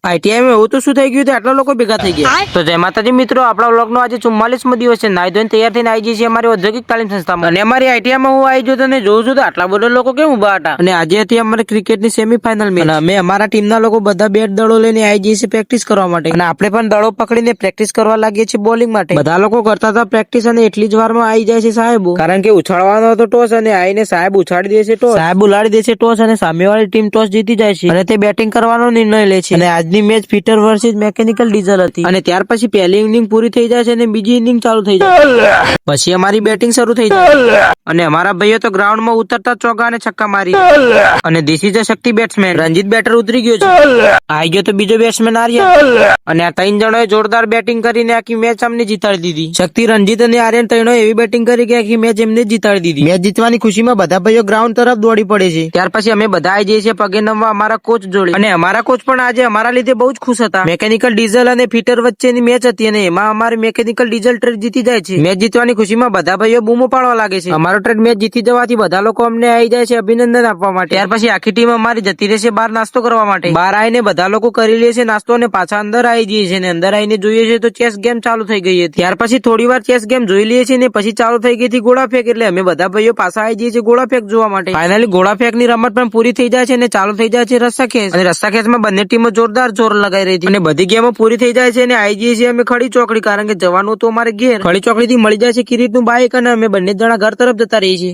ITI માં એવું તો શું થઈ ગયું હતું, આટલા લોકો ભેગા થઈ ગયા? તો જય માતાજી મિત્રો, આપણા વ્લોગ નો આજે 44મો દિવસ છે. નાઈ ધોઈને તૈયાર થઈને આવી જઈએ છીએ અમારી ઔદ્યોગિક તાલીમ સંસ્થામાં. અને અમારી આઈટીઆઈ માં હું આવી ગયો અને જોઉં છું તો આટલા બધા લોકો કેમ ઉભા હતા. અને આજે હતી અમારી ક્રિકેટની સેમીફાઈનલ મેચ. અને અમે અમારા ટીમના લોકો બધા બેટ દડો લઈને આવી જઈએ છીએ પ્રેક્ટિસ કરવા માટે. અને આપણે પણ દડો પકડીને પ્રેક્ટિસ કરવા લાગીએ છીએ બોલિંગ માટે. બધા લોકો કરતા હતા પ્રેક્ટિસ અને એટલી જ વારમાં આવી જાય છે સાહેબો, કારણ કે ઉછાળવાનો હતો ટોસ અને આવીને સાહેબ ઉછાડી દે છે ટોસ. સાહેબ ઉલાડી દે છે ટોસ અને સામેવાળી ટીમ ટોસ જીતી જાય છે અને તે બેટિંગ કરવાનો નિર્ણય લે છે. અને આજની match fitter versus mechanical diesel હતી. અને ત્યાર પછી પહેલી ઇનિંગ પૂરી થઈ જાય છે અને બીજી ઇનિંગ ચાલુ થઈ જાય. પછી અમારી બેટિંગ શરૂ થઈ જાય અને અમારા ભાઈઓ તો ગ્રાઉન્ડ માં ઉતરતા ચોગ્ગા અને છક્કા મારી. અને ધીસ ઇઝ અ શક્તિ બેટ્સમેન. રંજીત બેટર ઉતરી ગયો છે, આવી ગયો તો બીજો બેટ્સમેન આર્યન. અને આ ત્રણ જણોએ જોરદાર બેટિંગ કરીને આખી મેચ અમને જીતાડી દીધી. શક્તિ, રંજીત અને આર્યન ત્રણેય એવી બેટિંગ કરી કે આખી મેચ એમને જીતાડી દીધી. મેચ જીતવાની ખુશીમાં બધા ભાઈઓ ગ્રાઉન્ડ તરફ દોડી પડે છે. ત્યાર પછી અમે બધા આવી જઈએ છીએ પગે નમવા અમારા કોચ જોડે. અને અમારા કોચ પણ આજે અમારા લીધે બહુ જ ખુશ હતા. મેકેનિકલ ડીઝલ અને ફિટર વચ્ચેની મેચ હતી અને એમાં અમારી મેકેનિકલ ડીઝલ ટ્રેડ જીતી જાય છે. મેચ જીતવાની ખુશીમાં બધા ભાઈઓ બૂમો પાડવા લાગે છે. અમારો ટ્રેડ મેચ જીતી જવાથી બધા લોકો અમને આવી જાય છે અભિનંદન આપવા માટે. ત્યાર પછી આખી ટીમ અમારી જતી રહેશે બહાર નાસ્તો કરવા માટે. બહાર આવીને બધા લોકો કરી લે છે નાસ્તો અને પાછા અંદર આવી જઈએ છે. અને અંદર આવીને જોઈએ છે તો ચેસ ગેમ ચાલુ થઈ ગઈ હતી. ત્યાર પછી થોડી વાર ચેસ ગેમ જોઈ લઈએ છીએ ને પછી ચાલુ થઈ ગઈ હતી ગોળા ફેંક. એટલે અમે બધા ભાઈઓ પાછા આવી જઈએ છીએ ગોળા ફેંક જોવા માટે. ફાઇનલી ગોળા ફેંક ની રમત પણ પૂરી થઈ જાય છે અને ચાલુ થઈ જાય છે રસ્સા ખેંચ. અને રસ્સા ખેંચમાં બંને ટીમો જોરદાર જોર લગાઈ રહી હતી. અને બધી ગેમો પૂરી થઈ જાય છે અને આવી જઈએ છીએ અમે ખડી ચોકડી, કારણ કે જવાનું તો અમારે ઘેર. ખડી ચોકડી થી મળી જાય છે કિરીટ નું બાઇક અને અમે બંને જણા ઘર તરફ જતા રહીએ છીએ.